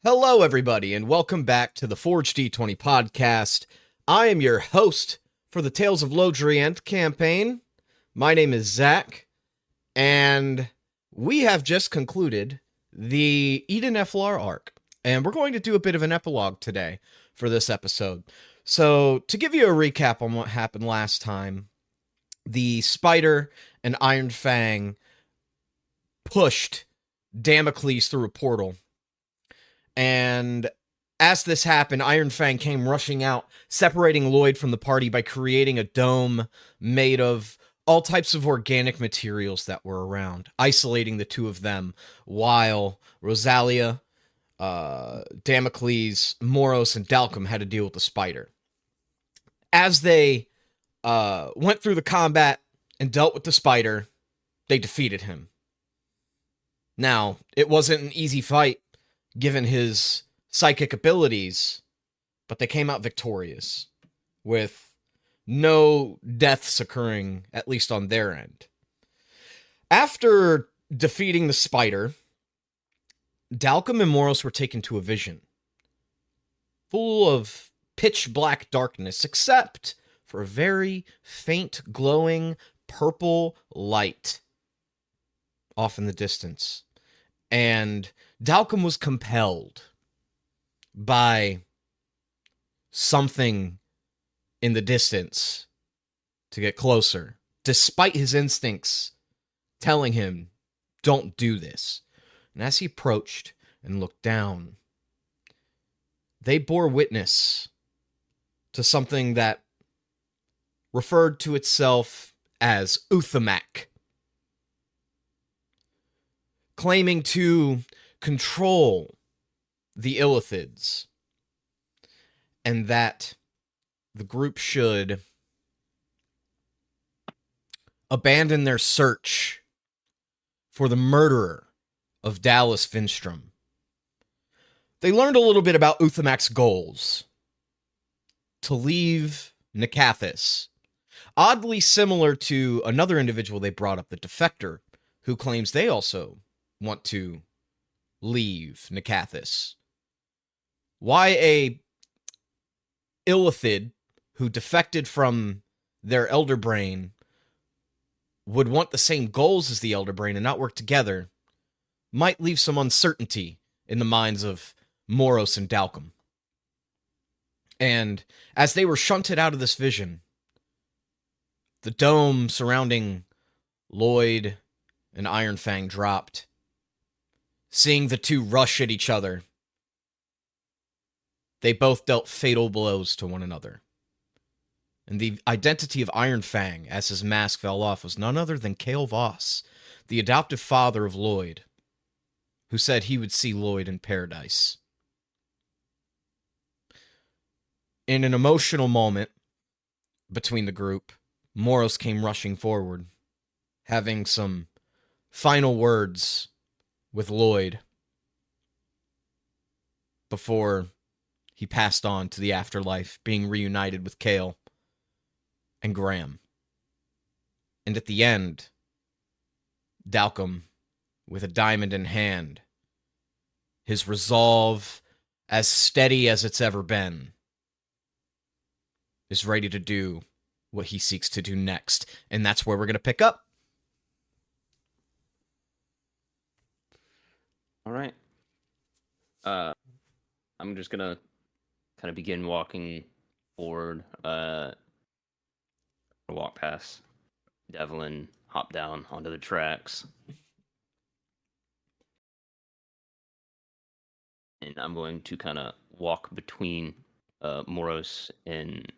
Hello, everybody, and welcome back to the Forge D20 podcast. I am your host for the Tales of Lodrienth campaign. My name is Zach, and we have just concluded the Eden-Eflar arc, and we're going to do a bit of an epilogue today for this episode. So, to give you a recap on what happened last time, the Spider and Iron Fang pushed Damocles through a portal. And as this happened, Iron Fang came rushing out, separating Loyd from the party by creating a dome made of all types of organic materials that were around, isolating the two of them, while Rosalia, Damocles, Moros, and Dalkum had to deal with the spider. As they went through the combat and dealt with the spider, they defeated him. Now, it wasn't an easy fight, given his psychic abilities, but they came out victorious, with no deaths occurring, at least on their end. After defeating the spider, Dalkum and Moros were taken to a vision, full of pitch-black darkness, except for a very faint, glowing, purple light off in the distance. And Dalkum was compelled by something in the distance to get closer, despite his instincts telling him, don't do this. And as he approached and looked down, they bore witness to something that referred to itself as Uthamak, claiming to control the Illithids, and that the group should abandon their search for the murderer of Dallas Finstrom. They learned a little bit about Uthamak's goals: to leave Nikathis, oddly similar to another individual they brought up, the Defector, who claims they also want to leave Nikathis. Why a Illithid who defected from their Elder Brain would want the same goals as the Elder Brain and not work together might leave some uncertainty in the minds of Moros and Dalkum. And as they were shunted out of this vision, the dome surrounding Loyd and Iron Fang dropped. Seeing the two rush at each other, they both dealt fatal blows to one another. And the identity of Iron Fang, as his mask fell off, was none other than Cale Voss, the adoptive father of Loyd, who said he would see Loyd in paradise. In an emotional moment between the group, Moros came rushing forward, having some final words with Loyd before he passed on to the afterlife, being reunited with Cale and Graham. And at the end, Dalkum, with a diamond in hand, his resolve as steady as it's ever been, is ready to do what he seeks to do next. And that's where we're going to pick up. All right. I'm just gonna kind of begin walking forward. Walk past Devlin, hop down onto the tracks, and I'm going to kind of walk between Moros and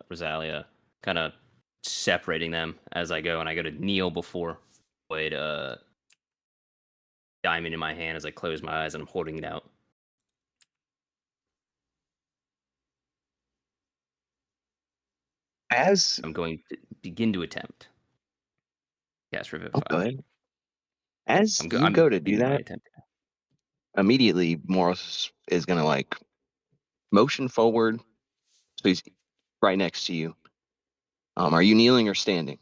Rosalia, kind of separating them as I go, and I go to kneel before Loyd, diamond in my hand as I close my eyes and I'm holding it out. As I'm going to begin to attempt cast Revivify. go ahead. As you go to do that, immediately Morris is gonna like motion forward, so he's right next to you. Are you kneeling or standing?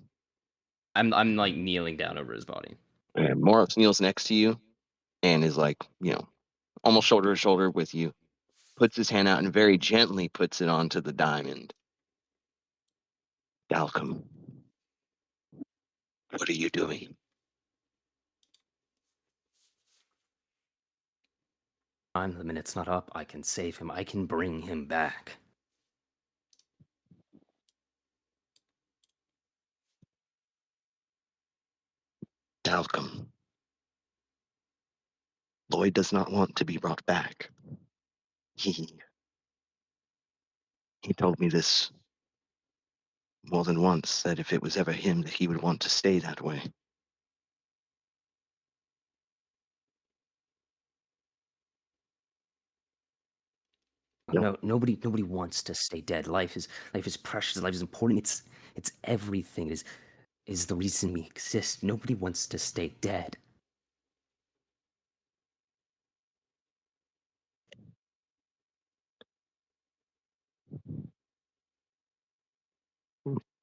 I'm like kneeling down over his body. And Morris kneels next to you and is like, almost shoulder to shoulder with you, puts his hand out and very gently puts it onto the diamond. Dalkum, what are you doing? Time limit's not up. I can save him. I can bring him back. Dalkum, Loyd does not want to be brought back. He told me this more than once, that if it was ever him, that he would want to stay that way. No, nobody wants to stay dead. Life is precious. Life is important. It's everything. It is the reason we exist. Nobody wants to stay dead.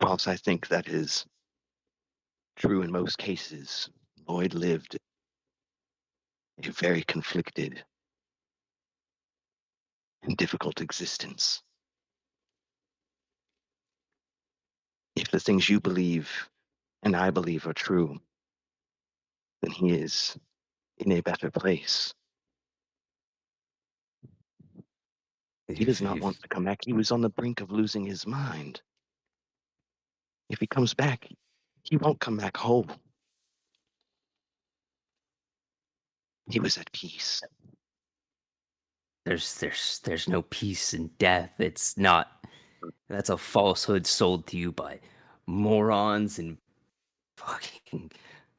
Whilst I think that is true in most cases, Loyd lived a very conflicted and difficult existence. If the things you believe and I believe are true, then he is in a better place. He does not want to come back. He was on the brink of losing his mind. If he comes back, he won't come back whole. He was at peace. There's no peace in death. It's not. That's a falsehood sold to you by morons and fucking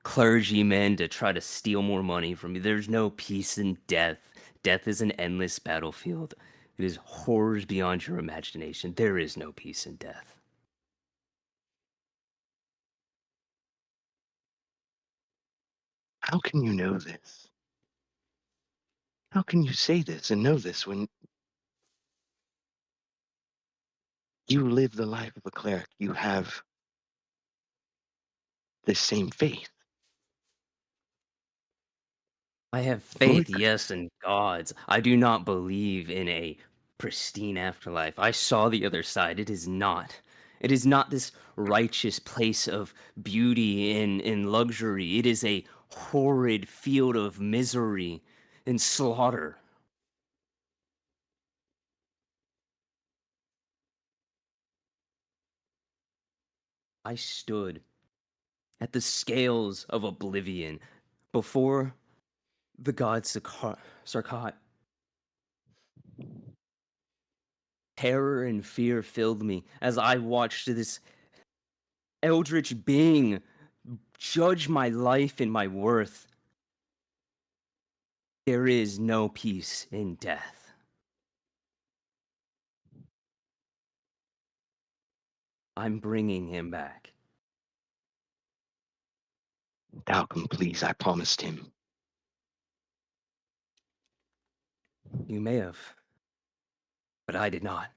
clergymen to try to steal more money from you. There's no peace in death. Death is an endless battlefield. It is horrors beyond your imagination. There is no peace in death. How can you know this? How can you say this and know this when you live the life of a cleric? You have the same faith. I have faith, yes, in gods. I do not believe in a pristine afterlife. I saw the other side. It is not. It is not this righteous place of beauty and luxury. It is a horrid field of misery and slaughter. I stood at the scales of oblivion before the god Sarkat. Terror and fear filled me as I watched this eldritch being judge my life and my worth. There is no peace in death. I'm bringing him back. Dalkum, please, I promised him. You may have, but I did not.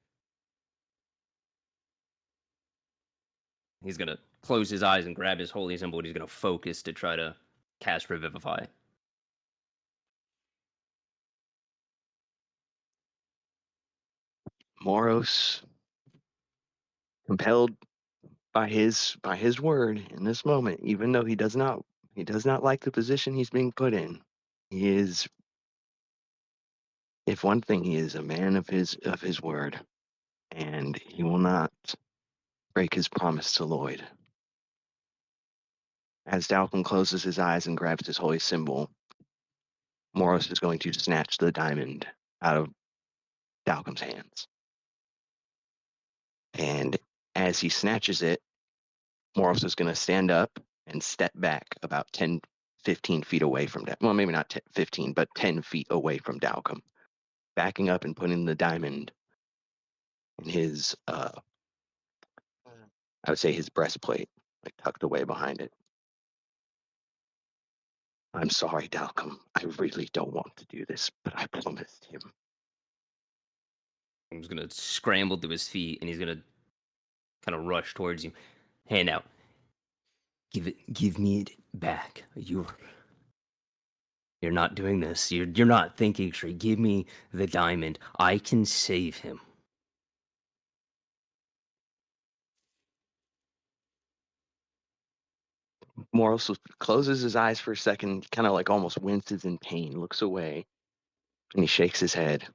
He's gonna close his eyes and grab his holy symbol. He's gonna focus to try to cast Revivify. Moros, compelled by his word in this moment, even though he does not like the position he's being put in. He is, if one thing, he is a man of his word, and he will not break his promise to Loyd. As Dalkum closes his eyes and grabs his holy symbol, Moros is going to snatch the diamond out of Dalkum's hands. And as he snatches it, Moros is going to stand up and step back about 10, 15 feet away from Dalkum. Well, maybe not 10, 15, but 10 feet away from Dalkum. Backing up and putting the diamond in his, I would say his breastplate, like tucked away behind it. I'm sorry, Dalkum. I really don't want to do this, but I promised him. He's gonna scramble to his feet and he's gonna kind of rush towards you. Hand out. Give me it back. You're not doing this. You're not thinking straight. Give me the diamond. I can save him. Moros closes his eyes for a second, kind of like almost winces in pain, looks away, and he shakes his head.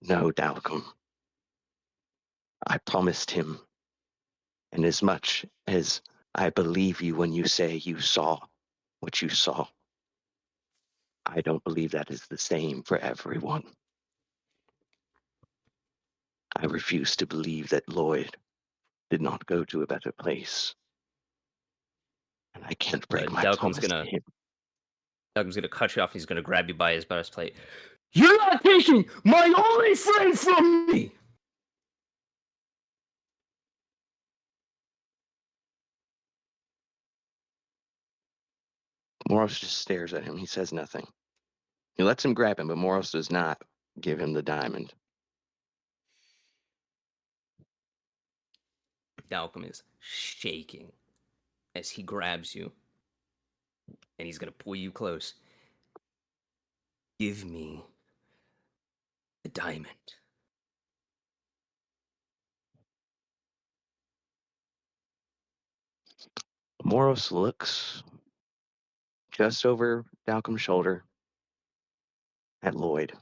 No, Dalkum. I promised him. And as much as I believe you when you say you saw what you saw, I don't believe that is the same for everyone. I refuse to believe that Loyd did not go to a better place. And I can't break my promise to him. Dalkum's gonna cut you off. He's gonna grab you by his breastplate. You're not taking my only friend from me! Moros just stares at him. He says nothing. He lets him grab him, but Moros does not give him the diamond. Dalkum is shaking as he grabs you, and he's gonna pull you close. Give me the diamond. Moros looks just over Dalkum's shoulder at Loyd.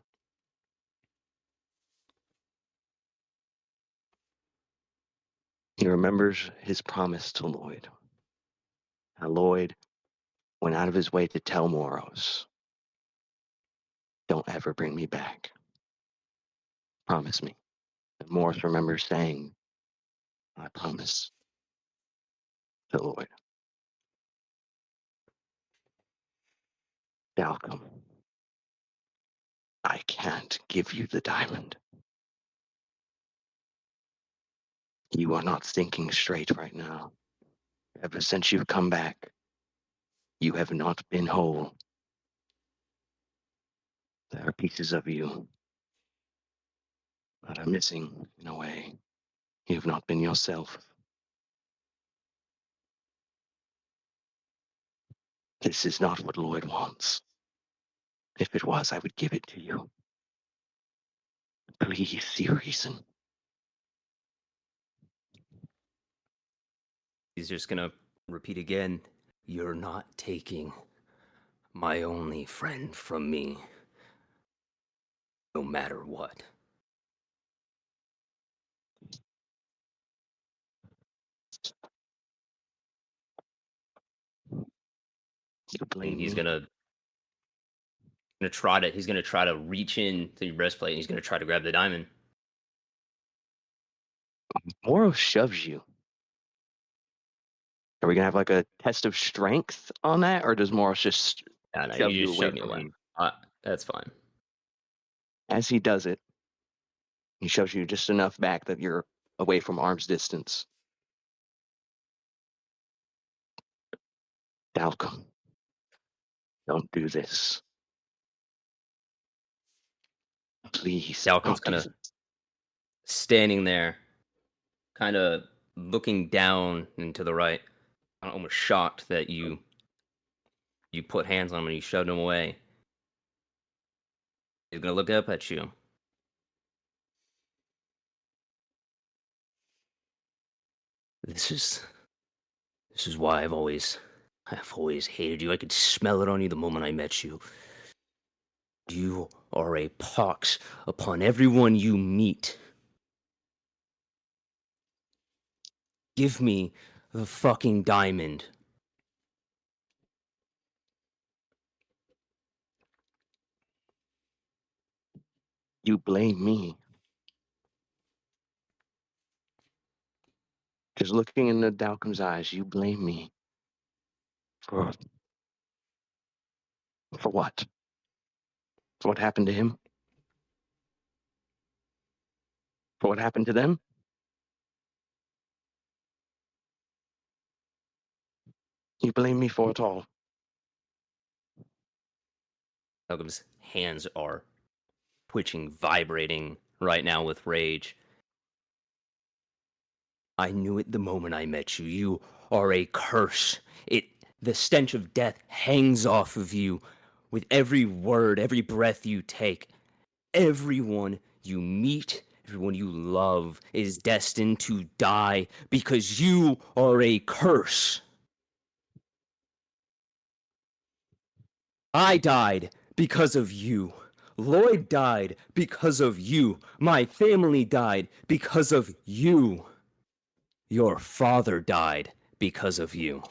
He remembers his promise to Loyd. Now Loyd went out of his way to tell Moros, don't ever bring me back. Promise me. And Moros remembers saying, I promise to Loyd. Dalkum, I can't give you the diamond. You are not thinking straight right now. Ever since you've come back, you have not been whole. There are pieces of you that are missing in a way. You have not been yourself. This is not what Loyd wants. If it was, I would give it to you. Please see reason. He's just gonna repeat again, you're not taking my only friend from me, no matter what. And he's gonna try to reach in to your breastplate, and he's gonna try to grab the diamond. Moros shoves you. Are we gonna have like a test of strength on that, or does Moros just shove you away from him? That's fine. As he does it, he shoves you just enough back that you're away from arm's distance. Dalkum, don't do this. Please. Dalkum's kind of standing there, kind of looking down and to the right, almost shocked that you put hands on him and you shoved him away. He's gonna look up at you. This is why I've always hated you. I could smell it on you the moment I met you. You are a pox upon everyone you meet. Give me the fucking diamond. You blame me. Just looking into Dalkum's eyes, you blame me. For what? For what happened to him? For what happened to them? You blame me for it all. Dalkum's hands are twitching, vibrating right now with rage. I knew it the moment I met you. You are a curse. The stench of death hangs off of you with every word, every breath you take. Everyone you meet, everyone you love is destined to die because you are a curse. I died because of you. Loyd died because of you. My family died because of you. Your father died because of you.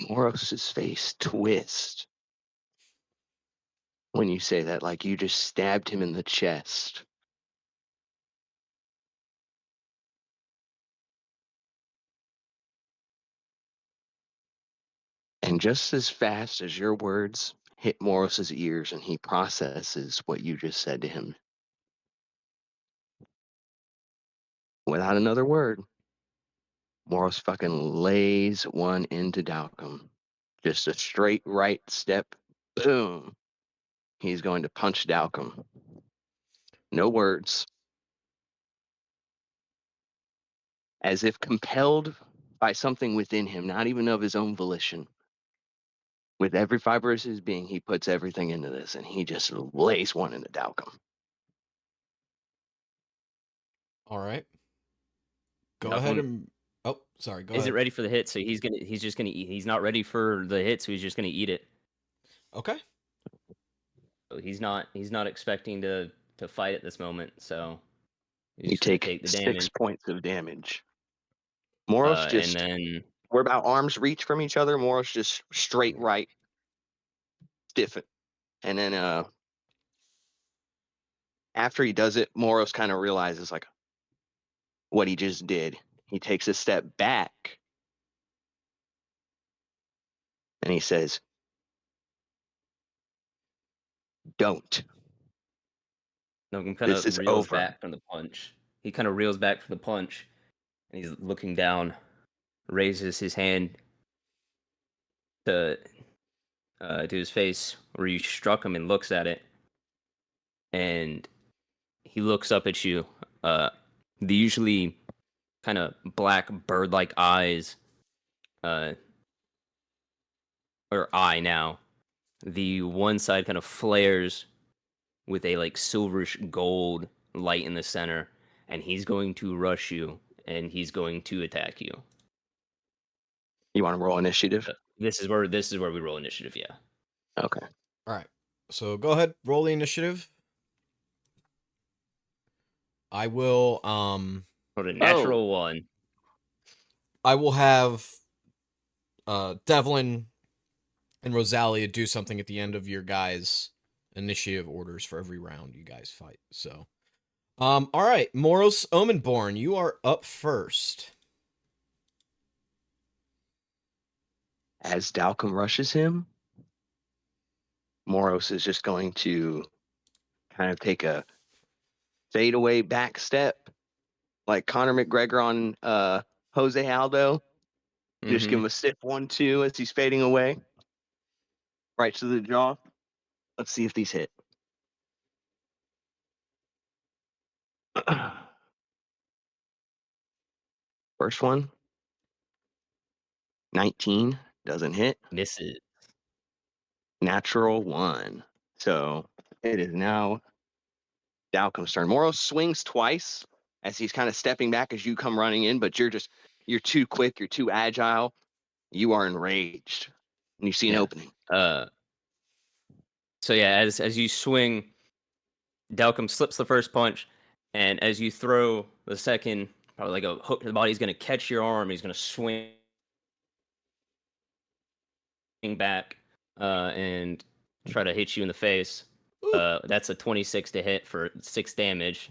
Moros's face twists when you say that, like you just stabbed him in the chest. And just as fast as your words hit Moros's ears and he processes what you just said to him, without another word, Moros fucking lays one into Dalkum. Just a straight right step, boom. He's going to punch Dalkum. No words. As if compelled by something within him, not even of his own volition. With every fiber of his being, he puts everything into this, and he just lays one into Dalkum. All right. Go Dalkum, ahead and... Oh, sorry. Go ahead. Isn't ready for the hit, so he's just gonna eat. He's not ready for the hit, so he's just gonna eat it. Okay. So he's not expecting to fight at this moment, so You take the 6 damage. points of damage. Moros just... And then we're about arm's reach from each other. Moros just straight right, stiffen. And then after he does it, Moros kind of realizes like what he just did. He takes a step back and he says, "Don't." Dalkum kind This of is reels over. back from the punch. He kind of reels back from the punch, and he's looking down, raises his hand to his face where you struck him, and looks at it, and he looks up at you. The usually kind of black bird-like eyes, or eye now. The one side kind of flares with a like silverish gold light in the center, and he's going to rush you, and he's going to attack you. You want to roll initiative? This is where we roll initiative, yeah. Okay. All right. So go ahead, roll the initiative. I will Rolled a natural 1. I will have Devlin and Rosalia do something at the end of your guys' initiative orders for every round you guys fight. So all right, Moros Omenborn, you are up first. As Dalkum rushes him, Moros is just going to kind of take a fadeaway back step, like Conor McGregor on Jose Aldo. Just give him a stiff 1-2 as he's fading away. Right to the jaw. Let's see if these hit. First one, 19, doesn't hit. Misses. Natural 1. So it is now Dalkum's turn. Moros swings twice as he's kind of stepping back as you come running in, but you're too quick, you're too agile, you are enraged, and you see an opening. So yeah, as you swing, Dalkum slips the first punch, and as you throw the second, probably like a hook to the body, he's going to catch your arm. He's going to swing back and try to hit you in the face. That's a 26 to hit for 6 damage.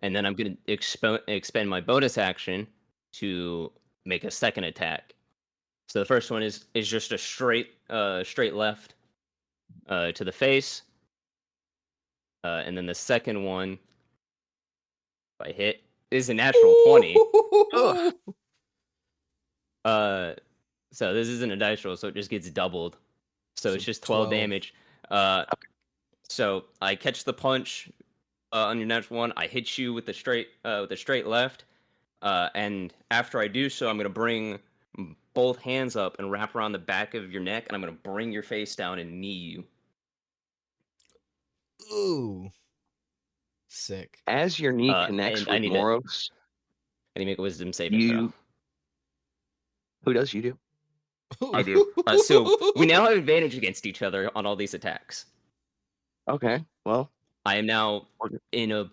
And then I'm going to expend my bonus action to make a second attack. So the first one is just a straight left to the face. And then the second one, if I hit, is a natural 20. So this isn't a dice roll, so it just gets doubled. So it's just 12 damage. So I catch the punch on your natural one. I hit you with the straight left. And after I do so, I'm going to bring both hands up and wrap around the back of your neck, and I'm going to bring your face down and knee you. Ooh. Sick. As your knee connects with Moros... I need to make a wisdom saving throw. Who does? You do? I do. So we now have advantage against each other on all these attacks. Okay, well... I am now in a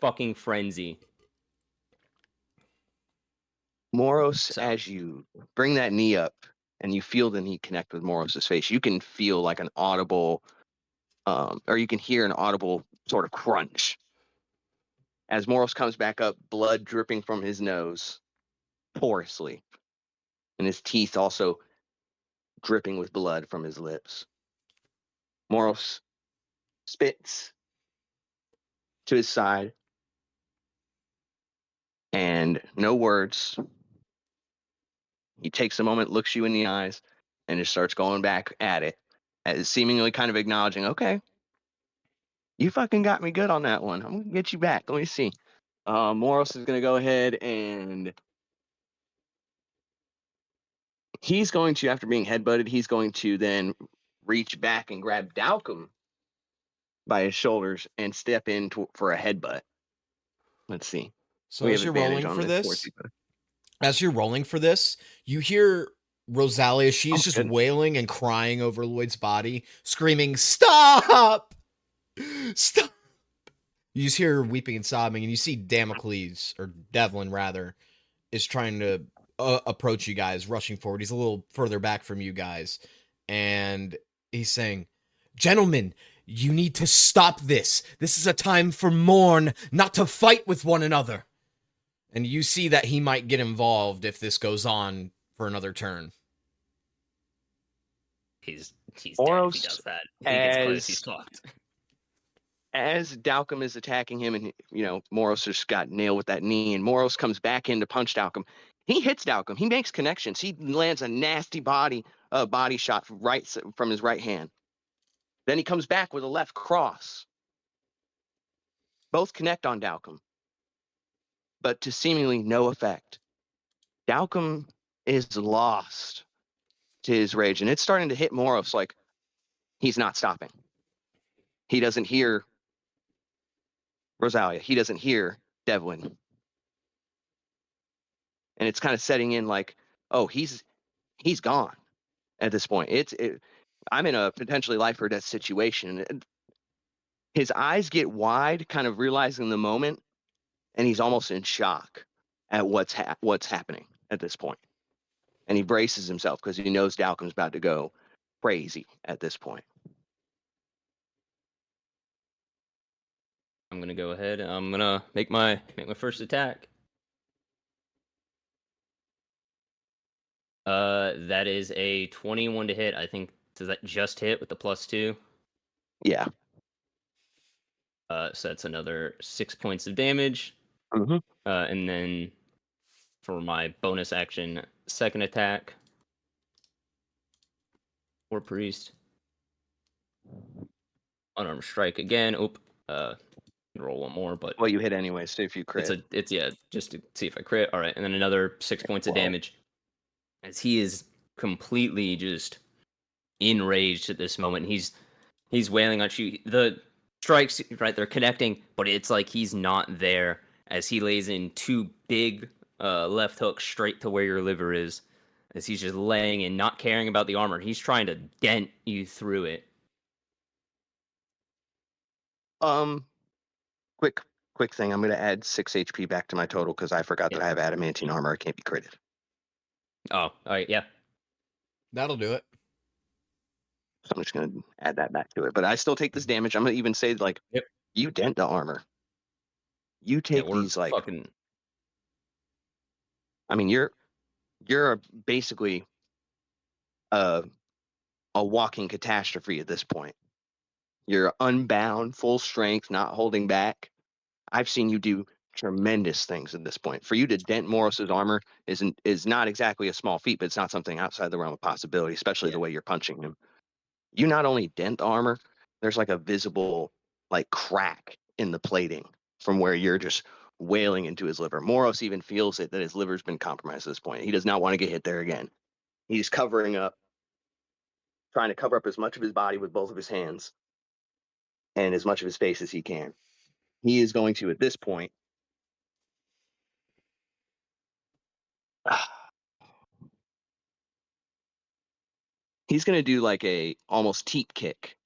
fucking frenzy. Moros, as you bring that knee up and you feel the knee connect with Moros's face, you can feel like an audible, or you can hear an audible sort of crunch. As Moros comes back up, blood dripping from his nose, porously, and his teeth also dripping with blood from his lips. Moros spits to his side, and no words. He takes a moment, looks you in the eyes, and just starts going back at it, as seemingly kind of acknowledging, okay, you fucking got me good on that one. I'm going to get you back. Let me see. Moros is going to go ahead and he's going to, after being headbutted, he's going to then reach back and grab Dalkum by his shoulders and step in for a headbutt. Let's see. So as you're rolling for this, you hear Rosalia. She's just wailing and crying over Loyd's body, screaming, "Stop! Stop!" You just hear her weeping and sobbing, and you see Damocles, or Devlin rather, is trying to approach you guys, rushing forward. He's a little further back from you guys, and he's saying, "Gentlemen, you need to stop this. This is a time for mourn, not to fight with one another." And you see that he might get involved if this goes on for another turn. He's dead if he does that. If he gets close, he's fucked. As Dalkum is attacking him, and Moros just got nailed with that knee, and Moros comes back in to punch Dalkum. He hits Dalkum. He makes connections. He lands a nasty body shot from his right hand. Then he comes back with a left cross. Both connect on Dalkum, but to seemingly no effect. Dalkum is lost to his rage, and it's starting to hit Moros like he's not stopping. He doesn't hear Rosalia. He doesn't hear Devlin. And it's kind of setting in like, oh, he's gone at this point. I'm in a potentially life or death situation. His eyes get wide, kind of realizing the moment, and he's almost in shock at what's happening at this point. And he braces himself because he knows Dalkum's about to go crazy at this point. I'm gonna go ahead and I'm gonna make my first attack. That is a 21 to hit. I think, does that just hit with the +2? Yeah. So that's another 6 points of damage. Mm-hmm. And then for my bonus action, second attack, War Priest, unarmed strike again. Roll one more, but well, you hit anyway. So if you crit, it's just to see if I crit. All right, and then another 6 points of damage, as he is completely just enraged at this moment. He's wailing on you. The strikes, right, they're connecting, but it's like he's not there, as he lays in 2 big left hooks straight to where your liver is, as he's just laying and not caring about the armor. He's trying to dent you through it. Quick thing. I'm going to add 6 HP back to my total because I forgot that I have adamantine armor. It can't be critted. Oh, all right, yeah. That'll do it. So I'm just going to add that back to it. But I still take this damage. I'm going to even say, like, you dent the armor. You take these, like... fucking... I mean, you're basically a walking catastrophe at this point. You're unbound, full strength, not holding back. I've seen you do tremendous things at this point. For you to dent Moros's armor is not exactly a small feat, but it's not something outside the realm of possibility, especially the way you're punching him. You not only dent the armor, there's like a visible like crack in the plating from where you're just wailing into his liver. Moros even feels it, that his liver's been compromised at this point. He does not want to get hit there again. He's covering up, trying to cover up as much of his body with both of his hands and as much of his face as he can. He is going to, at this point, he's going to do like a almost teep kick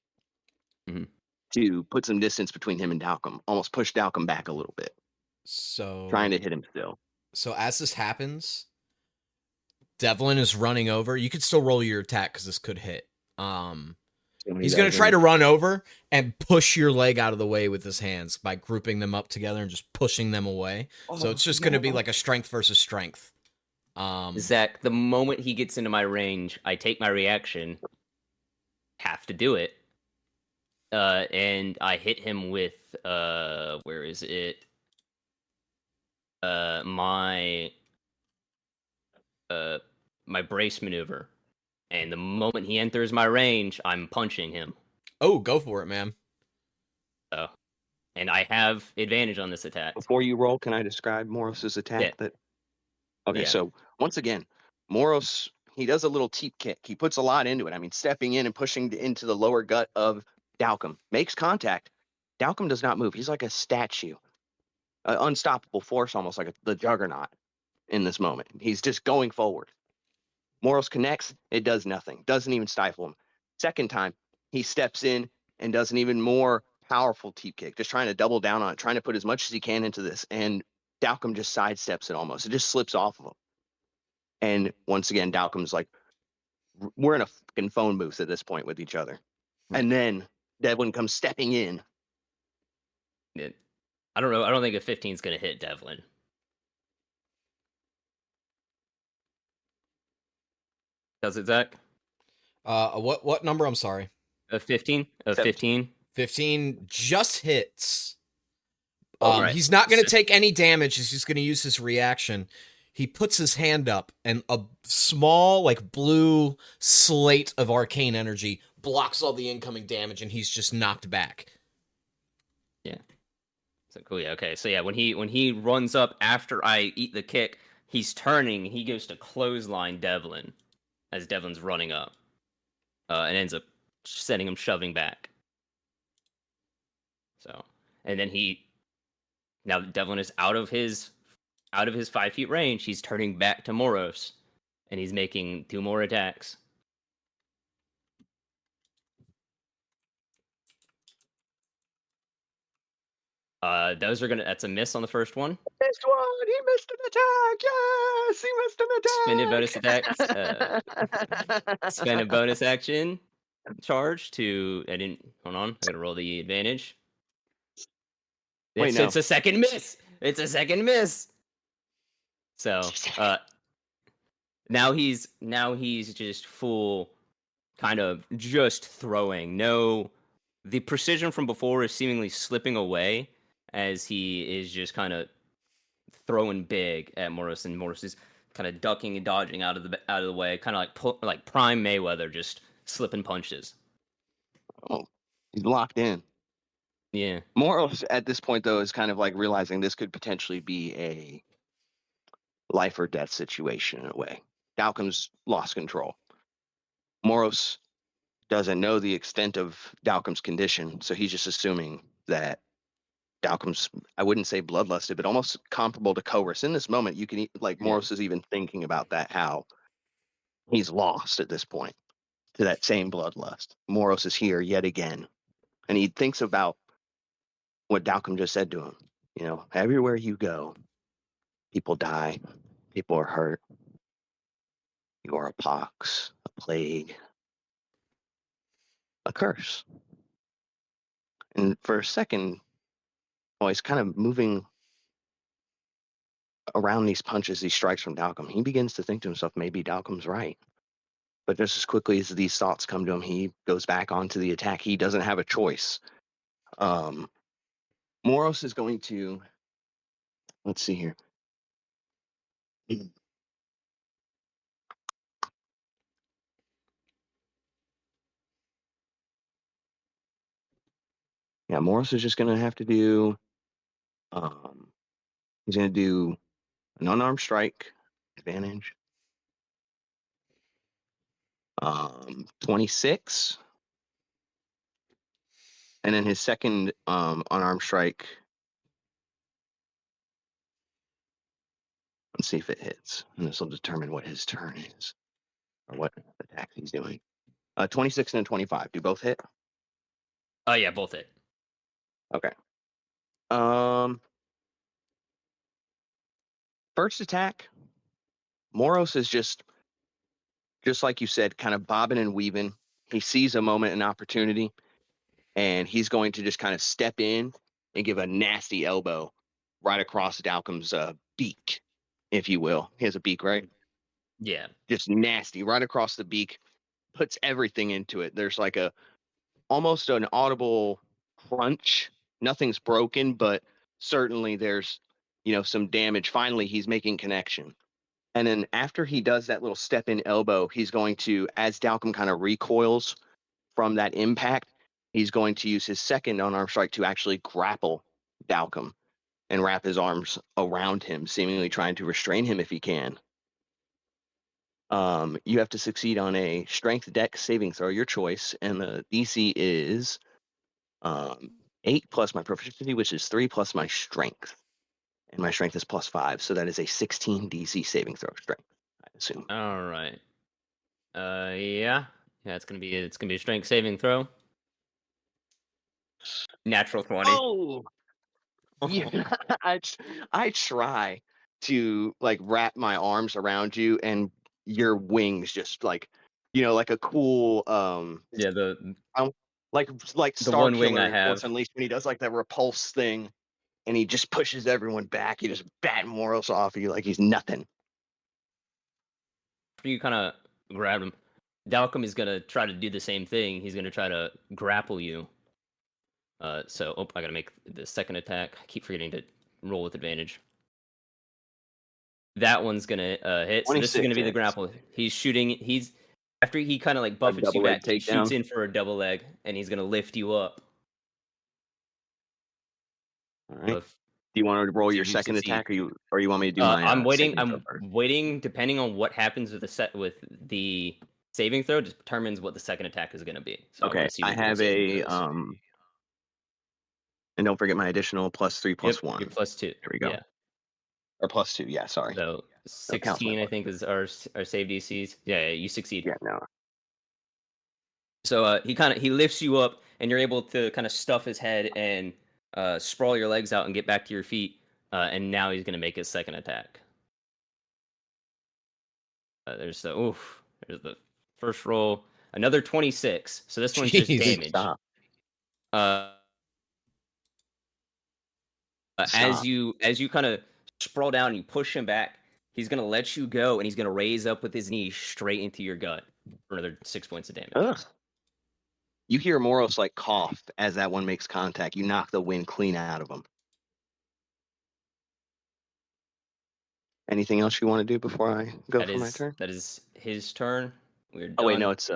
to put some distance between him and Dalkum, almost push Dalkum back a little bit. So trying to hit him still. So as this happens, Devlin is running over. You could still roll your attack because this could hit. He's going to try to run over and push your leg out of the way with his hands by grouping them up together and just pushing them away. So it's just going to be like a strength versus strength. Zach, the moment he gets into my range, I take my reaction, have to do it, and I hit him with, where is it? My brace maneuver. And the moment he enters my range, I'm punching him. Oh, go for it, man. Oh, and I have advantage on this attack. Before you roll, can I describe Moros's attack? Okay, so once again, Moros, he does a little teep kick. He puts a lot into it. I mean, stepping in and pushing into the lower gut of Dalkum. Makes contact. Dalkum does not move. He's like a statue. An unstoppable force, almost like the juggernaut in this moment. He's just going forward. Moros connects, it does nothing. Doesn't even stifle him. Second time, he steps in and does an even more powerful teep kick, just trying to double down on it, trying to put as much as he can into this. And Dalkum just sidesteps it almost. It just slips off of him. And once again, Dalkum's like, we're in a fucking phone booth at this point with each other. And then Devlin comes stepping in. I don't know. I don't think a 15 is going to hit Devlin. Does it, Zach? What number? I'm sorry. A 15? A 15? 15 just hits. Right. He's not going to take any damage. He's just going to use his reaction. He puts his hand up, and a small, like, blue slate of arcane energy blocks all the incoming damage, and he's just knocked back. Yeah. So cool. Yeah. Okay. So yeah, when he runs up after I eat the kick, he's turning. He goes to clothesline Devlin as Devlin's running up, and ends up sending him shoving back. So, and then now that Devlin is out of his 5 feet range, he's turning back to Moros, and he's making 2 more attacks. That's a miss on the first one. Missed one. He missed an attack. Yes, he missed an attack. Spend a bonus attack. Spend a bonus action charge to. Hold on. I gotta roll the advantage. It's a second miss. It's a second miss. So now he's just full, kind of just throwing. No, the precision from before is seemingly slipping away as he is just kind of throwing big at Moros, and Moros is kind of ducking and dodging out of the way, kind of like prime Mayweather, just slipping punches. Oh, he's locked in. Yeah. Moros at this point though is kind of like realizing this could potentially be a life or death situation in a way. Dalkum's lost control. Moros doesn't know the extent of Dalkum's condition, so he's just assuming that Dalkum's, I wouldn't say bloodlusted, but almost comparable to Chorus. In this moment, you can, like, Moros is even thinking about that, how he's lost at this point to that same bloodlust. Moros is here yet again. And he thinks about what Dalkum just said to him. You know, everywhere you go, people die, people are hurt. You are a pox, a plague, a curse. And for a second, he's kind of moving around these punches, these strikes from Dalkum. He begins to think to himself, maybe Dalkum's right. But just as quickly as these thoughts come to him, he goes back onto the attack. He doesn't have a choice. Moros is going to, let's see here. Yeah, Moros is just going to have to do He's going to do an unarmed strike, advantage. 26. And then his second unarmed strike. Let's see if it hits. And this will determine what his turn is. Or what attack he's doing. 26 and 25. Do both hit? Oh, yeah, both hit. Okay. First attack. Moros is just like you said, kind of bobbing and weaving. He sees a moment, an opportunity, and he's going to just kind of step in and give a nasty elbow right across Dalkum's beak, if you will. He has a beak, right? Yeah. Just nasty, right across the beak, puts everything into it. There's like almost an audible crunch. Nothing's broken, but certainly there's, some damage. Finally, he's making connection. And then after he does that little step in elbow, he's going to, as Dalkum kind of recoils from that impact, he's going to use his second unarmed strike to actually grapple Dalkum and wrap his arms around him, seemingly trying to restrain him if he can. You have to succeed on a strength dex saving throw, your choice, and the DC is 8 plus my proficiency, which is 3 plus my strength. And my strength is +5, so that is a 16 DC saving throw strength, I assume. All right. Yeah. It's gonna be a strength saving throw. Natural 20. Oh, yeah. I try to wrap my arms around you, and your wings just like a cool Yeah, the Star one wing Killer I have. Force Unleashed when he does that repulse thing, and he just pushes everyone back. He just bat Moros off of you like he's nothing. After you kind of grab him, Dalkum is gonna try to do the same thing. He's gonna try to grapple you. I gotta make the second attack. I keep forgetting to roll with advantage. That one's gonna hit. So this is gonna be the grapple. He's shooting. After he kind of buffets you back, he shoots in for a double leg, and he's gonna lift you up. All right. Do you want to roll your second attack, or you want me to do my? I'm waiting. I'm waiting. Depending on what happens with the saving throw, determines what the second attack is going to be. So okay, I have a and don't forget my additional +3 +1. You're +2. There we go. Yeah. Or +2. Yeah, sorry. So 16, I think, is our save DCs. Yeah, you succeed. Yeah, no. So he lifts you up, and you're able to kind of stuff his head and sprawl your legs out and get back to your feet. And now he's going to make his second attack. There's the first roll, another 26. So this one's just damage. Stop. As you kind of sprawl down and you push him back, he's going to let you go, and he's going to raise up with his knee straight into your gut for another 6 points of damage. Ugh. You hear Moros cough as that one makes contact. You knock the wind clean out of him. Anything else you want to do before I go my turn? That is his turn. We're done. Oh wait, no, it's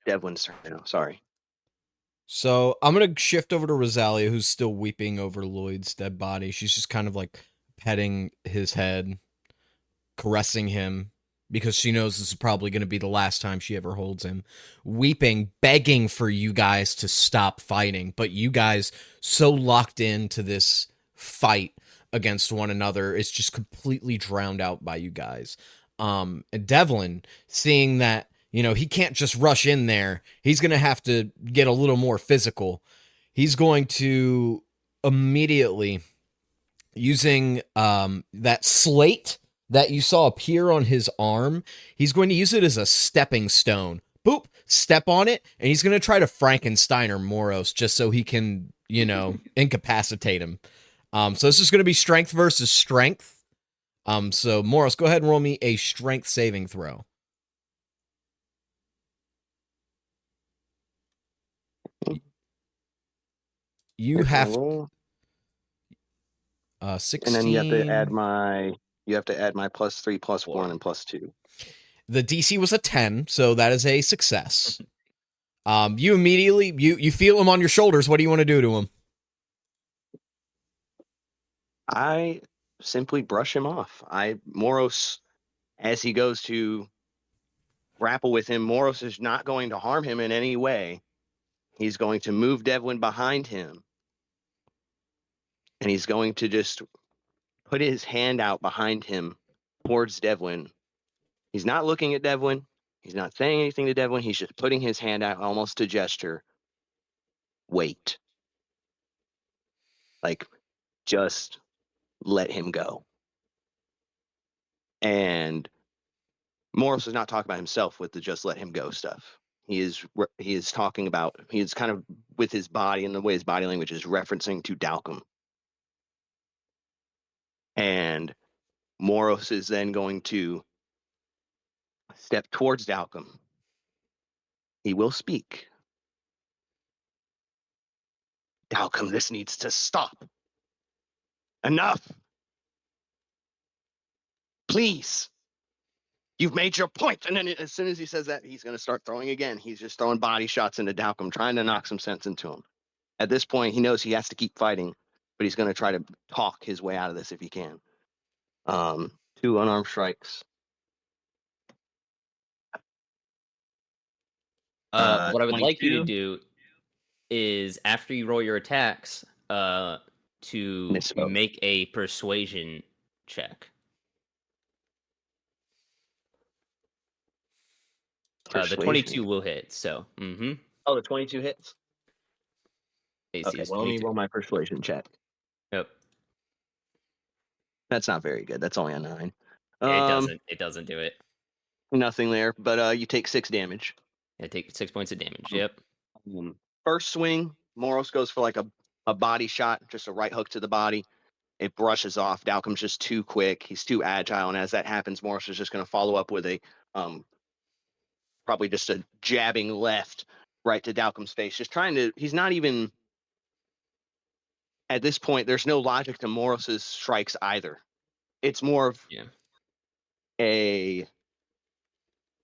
Devlin's turn now. Sorry. So I'm gonna shift over to Rosalia, who's still weeping over Loyd's dead body. She's just kind of petting his head, caressing him, because she knows this is probably going to be the last time she ever holds him, weeping, begging for you guys to stop fighting, but you guys so locked into this fight against one another, it's just completely drowned out by you guys. And Devlin, seeing that, he can't just rush in there, he's going to have to get a little more physical. He's going to immediately, using that slate that you saw appear on his arm, he's going to use it as a stepping stone. Boop, step on it, and he's going to try to Frankensteiner Moros just so he can, incapacitate him. So this is going to be strength versus strength. So Moros, go ahead and roll me a strength saving throw. You have 16. And then you have to add my +3 +1 and +2. The DC was a 10, so that is a success. You immediately you feel him on your shoulders. What do you want to do to him? I simply brush him off. Moros, as he goes to grapple with him, Moros is not going to harm him in any way. He's going to move Devlin behind him. And he's going to just put his hand out behind him towards Devlin. He's not looking at Devlin. He's not saying anything to Devlin. He's just putting his hand out almost to gesture. Wait. Like, just let him go. And Moros is not talking about himself with the just let him go stuff. He is talking about, he is kind of with his body and the way his body language is referencing to Dalkum. And Moros is then going to step towards Dalkum. He will speak. Dalkum, this needs to stop. Enough. Please. You've made your point. And then as soon as he says that, he's going to start throwing again. He's just throwing body shots into Dalkum, trying to knock some sense into him. At this point, he knows he has to keep fighting, but he's going to try to talk his way out of this if he can. 2 unarmed strikes. What I would 22. like you to do is, after you roll your attacks, to make a persuasion check. The 22 will hit, so. Mm-hmm. Oh, the 22 hits? AC okay, well, let me roll my persuasion check. Yep. That's not very good. That's only a 9. It doesn't do it. Nothing there, but you take 6 damage. Yeah, take 6 points of damage. Yep. First swing, Moros goes for like a body shot, just a right hook to the body. It brushes off. Dalkum's just too quick. He's too agile, and as that happens, Moros is just going to follow up with a probably just a jabbing left right to Dalkum's face. Just trying to. He's not even. At this point, there's no logic to Moros's strikes either. It's more of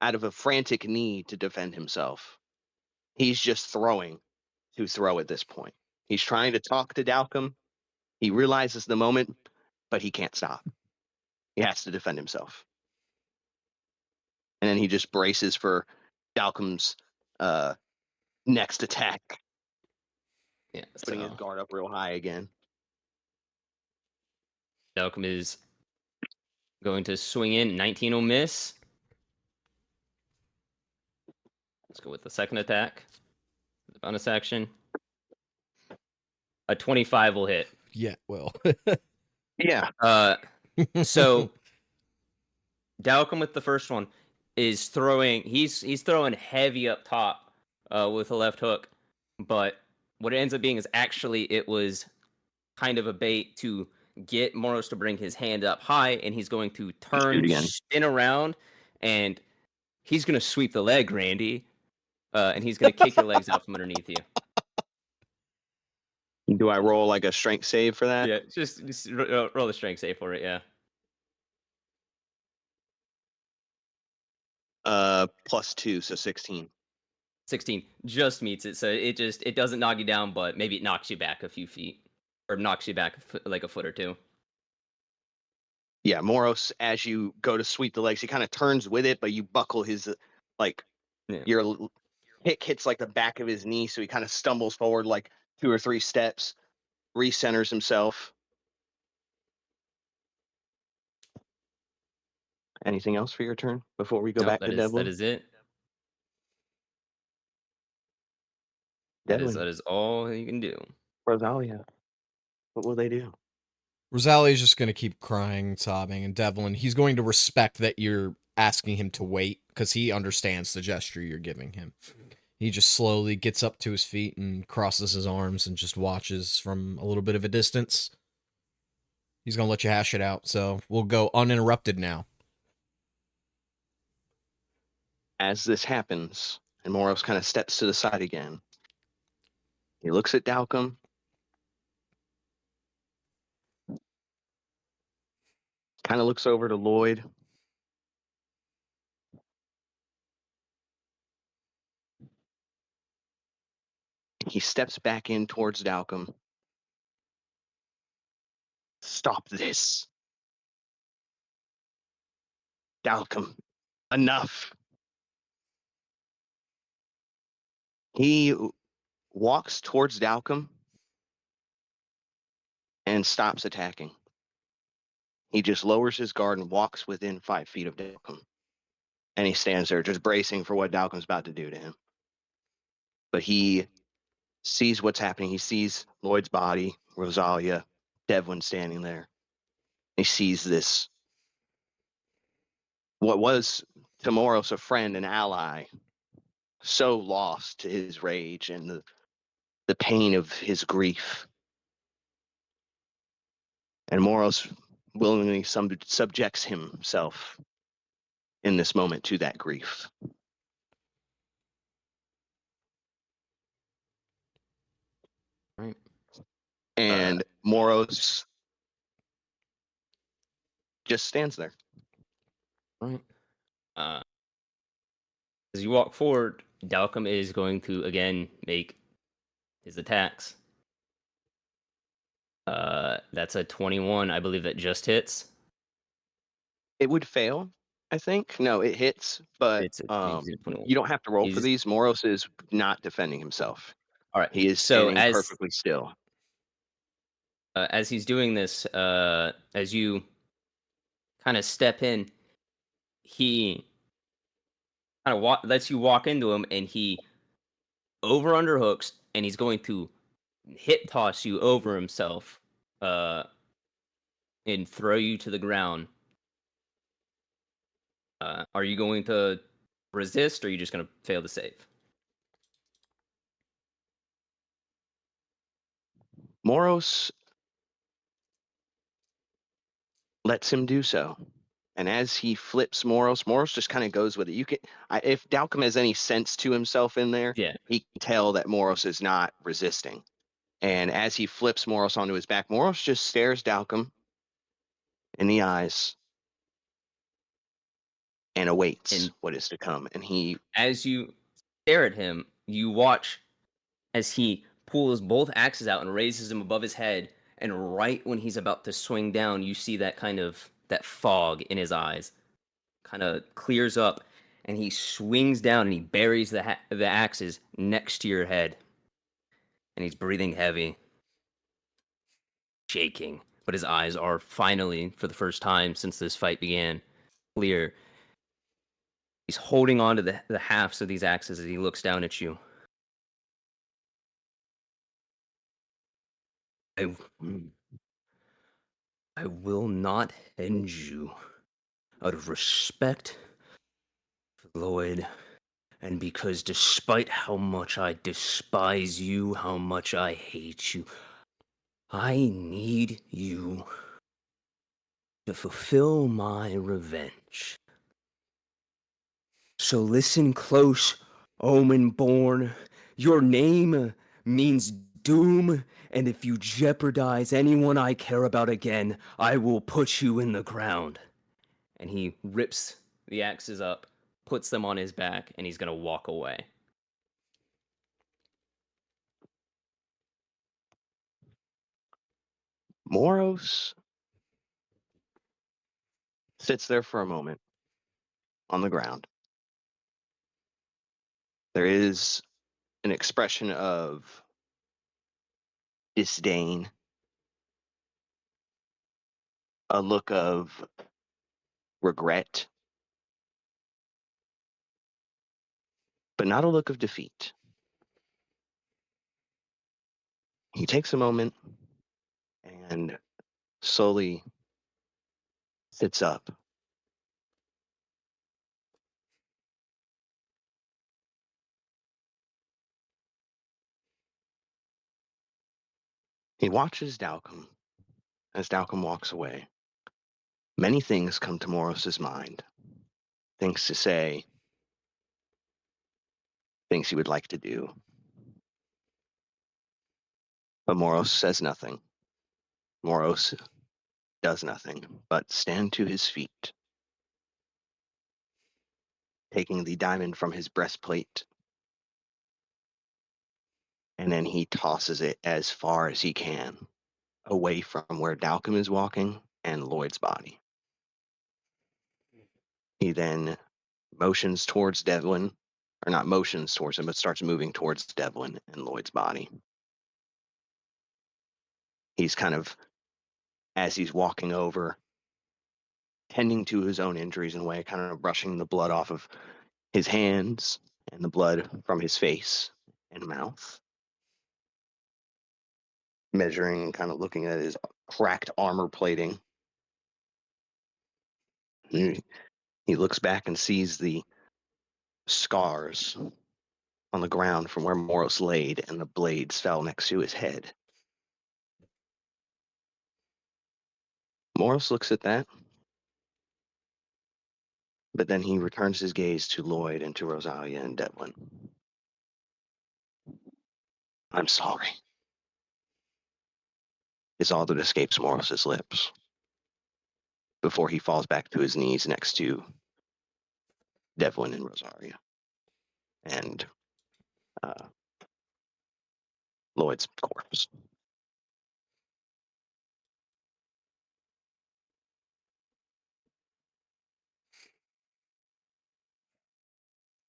out of a frantic need to defend himself. He's just throwing to throw at this point. He's trying to talk to Dalkum. He realizes the moment, but he can't stop. He has to defend himself. And then he just braces for Dalkum's next attack. Yeah, putting his guard up real high again. Dalkum is going to swing in. 19 will miss. Let's go with the second attack. The bonus action. A 25 will hit. Yeah, well. Yeah. So Dalkum with the first one is throwing. He's throwing heavy up top with a left hook, but what it ends up being is actually it was kind of a bait to get Moros to bring his hand up high, and he's going to turn, spin around, and he's going to sweep the leg, Randy, and he's going to kick your legs out from underneath you. Do I roll like a strength save for that? Yeah, just roll the strength save for it, yeah. +2, so 16. 16 just meets it, so it doesn't knock you down, but maybe it knocks you back a few feet, or knocks you back like a foot or two. Yeah, Moros, as you go to sweep the legs, he kind of turns with it, but you buckle his your kick hits like the back of his knee, so he kind of stumbles forward like 2 or 3 steps, recenters himself. Anything else for your turn before we go back to Devlin? That is it. That is all you can do. Rosalia, what will they do? Rosalia's just going to keep crying, sobbing, and Devlin, he's going to respect that you're asking him to wait because he understands the gesture you're giving him. He just slowly gets up to his feet and crosses his arms and just watches from a little bit of a distance. He's going to let you hash it out, so we'll go uninterrupted now. As this happens, and Moros kind of steps to the side again, he looks at Dalkum. Kind of looks over to Loyd. He steps back in towards Dalkum. Stop this. Dalkum, enough. He walks towards Dalkum and stops attacking. He just lowers his guard and walks within 5 feet of Dalkum. And he stands there just bracing for what Dalkum's about to do to him. But he sees what's happening. He sees Loyd's body, Rosalia, Devlin standing there. He sees this, what was to Moros a friend and ally, so lost to his rage and the pain of his grief. And Moros willingly subjects himself in this moment to that grief. Right. And Moros just stands there. Right. As you walk forward, Dalkum is going to again make his attacks. That's a 21. I believe that just hits. It would fail, I think. No, it hits, but you don't have to roll for these. Moros is not defending himself. All right. He is standing perfectly still. As he's doing this, as you kind of step in, he kind of lets you walk into him, and he underhooks, and he's going to hit toss you over himself, and throw you to the ground. Are you going to resist, or are you just going to fail to save? Moros lets him do so. And as he flips Moros just kind of goes with it. If Dalkum has any sense to himself in there, he can tell that Moros is not resisting. And as he flips Moros onto his back, Moros just stares Dalkum in the eyes and awaits what is to come. And as you stare at him, you watch as he pulls both axes out and raises them above his head. And right when he's about to swing down, you see that that fog in his eyes kind of clears up, and he swings down and he buries the axes next to your head. And he's breathing heavy, shaking, but his eyes are finally, for the first time since this fight began, clear. He's holding on to the halves of these axes as he looks down at you. I will not end you out of respect for Loyd, and because despite how much I despise you, how much I hate you, I need you to fulfill my revenge. So listen close, Omen-born. Your name means doom, and if you jeopardize anyone I care about again, I will put you in the ground. And he rips the axes up, puts them on his back, and he's going to walk away. Moros sits there for a moment on the ground. There is an expression of disdain, a look of regret, but not a look of defeat. He takes a moment and slowly sits up. He watches Dalkum as Dalkum walks away. Many things come to Moros's mind. Things to say, things he would like to do. But Moros says nothing. Moros does nothing but stand to his feet, taking the diamond from his breastplate, and then he tosses it as far as he can, away from where Dalkum is walking and Loyd's body. He then motions towards Devlin, or not motions towards him, but starts moving towards Devlin and Loyd's body. He's kind of, as he's walking over, tending to his own injuries in a way, kind of brushing the blood off of his hands and the blood from his face and mouth. Measuring and kind of looking at his cracked armor plating. He looks back and sees the scars on the ground from where Moros laid, and the blades fell next to his head. Moros looks at that, but then he returns his gaze to Loyd and to Rosalia and Devlin. I'm sorry, is all that escapes Moros's lips before he falls back to his knees next to Devlin and Rosaria and Loyd's corpse.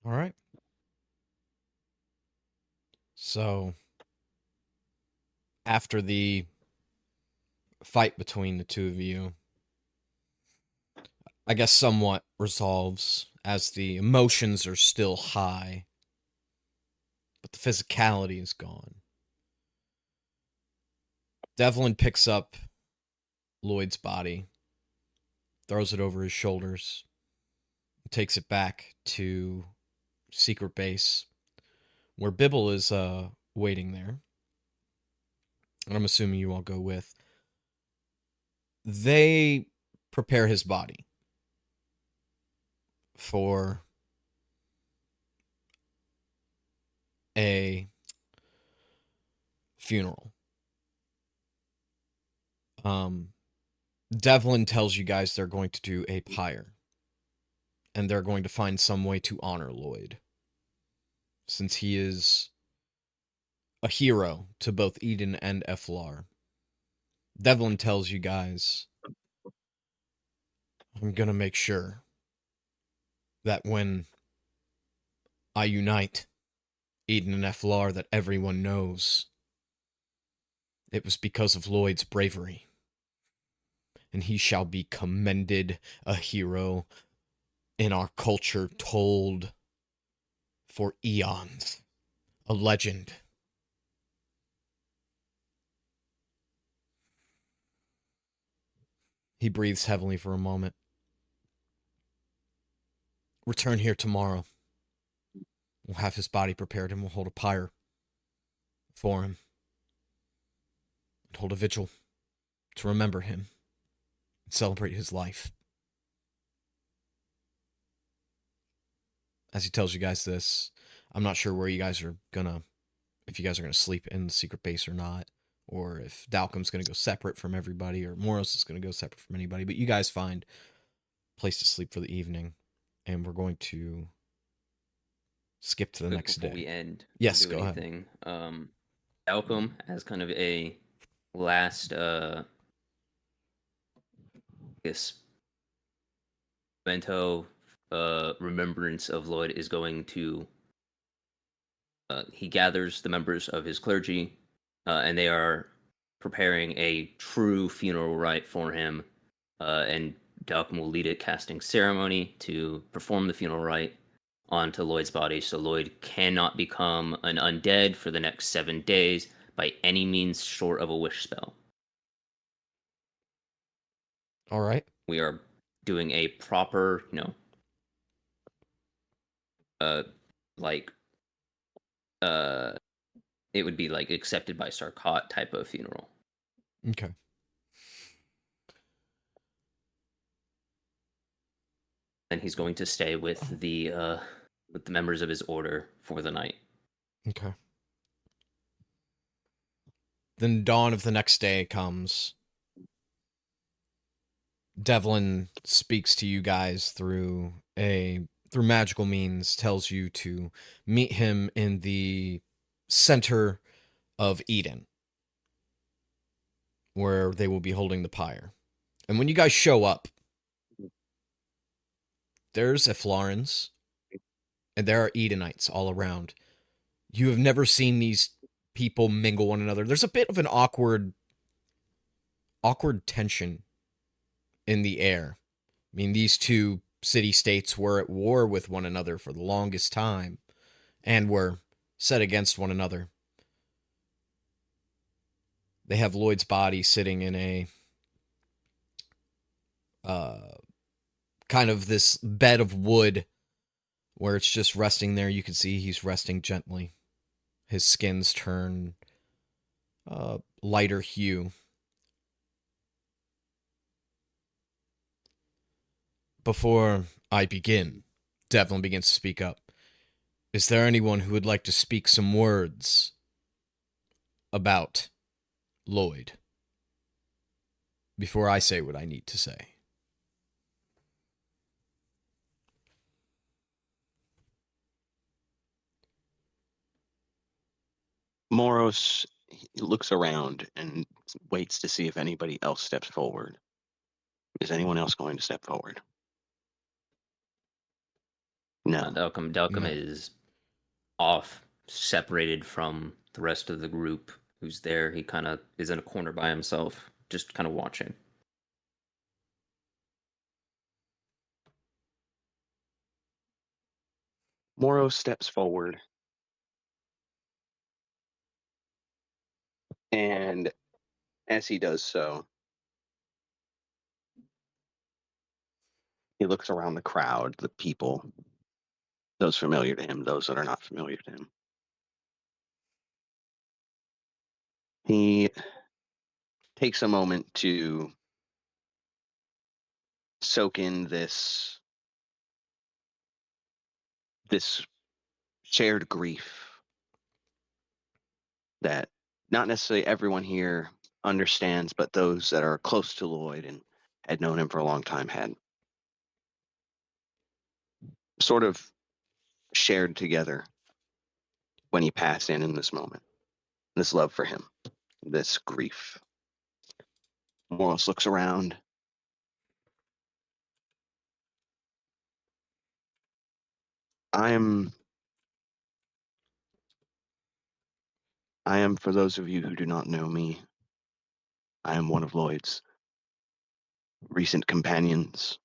All right. So, after the fight between the two of you, I guess somewhat resolves as the emotions are still high, but the physicality is gone. Devlin picks up Loyd's body, throws it over his shoulders, takes it back to secret base, where Bibble is waiting there. And I'm assuming you all go with. They prepare his body for a funeral. Devlin tells you guys they're going to do a pyre, and they're going to find some way to honor Loyd, since he is a hero to both Eden and Eflar. Devlin tells you guys, I'm going to make sure that when I unite Eden and Eflar, that everyone knows it was because of Loyd's bravery. And he shall be commended, a hero in our culture, told for eons, a legend. He breathes heavily for a moment. Return here tomorrow. We'll have his body prepared and we'll hold a pyre for him. And hold a vigil to remember him and celebrate his life. As he tells you guys this, I'm not sure where you guys are if you guys are gonna sleep in the secret base or not, or if Dalkum's gonna go separate from everybody, or Moros is gonna go separate from anybody, but you guys find a place to sleep for the evening, and we're going to skip to the next day. Before we end, yes, go ahead. Dalkum, as kind of a last, I guess, memento, remembrance of Loyd, is going to, he gathers the members of his clergy, and they are preparing a true funeral rite for him, and Dalkum will lead a casting ceremony to perform the funeral rite onto Loyd's body, so Loyd cannot become an undead for the next 7 days by any means short of a wish spell. All right. We are doing a proper, it would be like accepted by Sarkot type of funeral. Okay. And he's going to stay with the members of his order for the night. Okay. Then dawn of the next day comes. Devlin speaks to you guys through magical means, tells you to meet him in the center of Eden, where they will be holding the pyre. And when you guys show up, there's Eflarans, and there are Edenites all around. You have never seen these people mingle one another. There's a bit of an awkward tension in the air. I mean, these two city-states were at war with one another for the longest time and were set against one another. They have Loyd's body sitting in a kind of this bed of wood where it's just resting there. You can see he's resting gently. His skin's turned lighter hue. Before I begin, Devlin begins to speak up. Is there anyone who would like to speak some words about Loyd before I say what I need to say? Moros looks around and waits to see if anybody else steps forward. Is anyone else going to step forward? No. Dalkum is off, separated from the rest of the group who's there. He kind of is in a corner by himself, just kind of watching. Moros steps forward. And as he does so, he looks around the crowd, the people, those familiar to him, those that are not familiar to him. He takes a moment to soak in this shared grief that not necessarily everyone here understands, but those that are close to Loyd and had known him for a long time had sort of shared together when he passed in this moment. This love for him, this grief. Moros looks around. I am, for those of you who do not know me, I am one of Loyd's recent companions.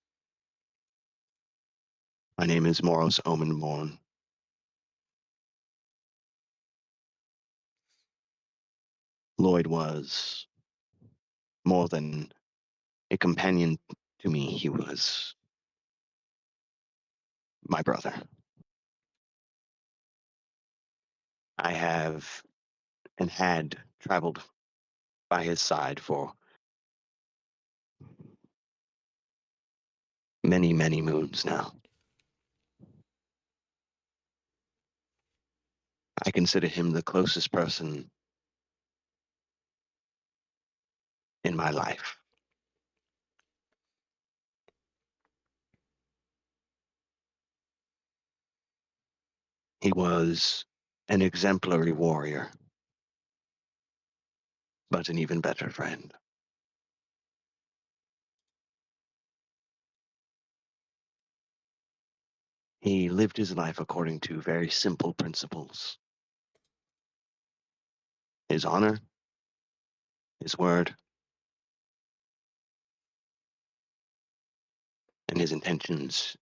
My name is Moros Omenborn. Loyd was more than a companion to me. He was my brother. I have and had traveled by his side for many, many moons now. I consider him the closest person in my life. He was an exemplary warrior, but an even better friend. He lived his life according to very simple principles. His honor, his word, and his intentions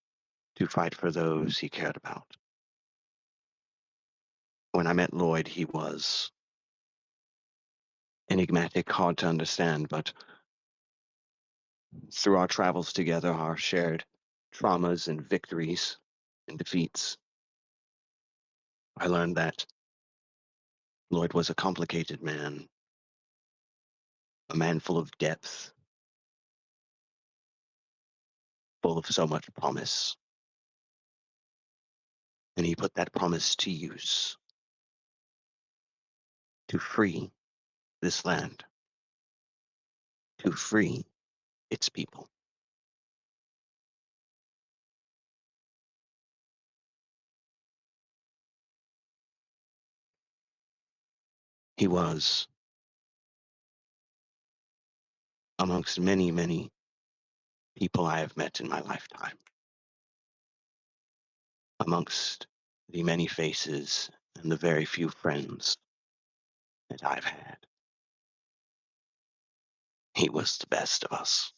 to fight for those he cared about. When I met Loyd, he was enigmatic, hard to understand, but through our travels together, our shared traumas and victories and defeats, I learned that Loyd was a complicated man, a man full of depth, full of so much promise. And he put that promise to use to free this land, to free its people. He was, amongst many, many people I have met in my lifetime, amongst the many faces and the very few friends that I've had. He was the best of us.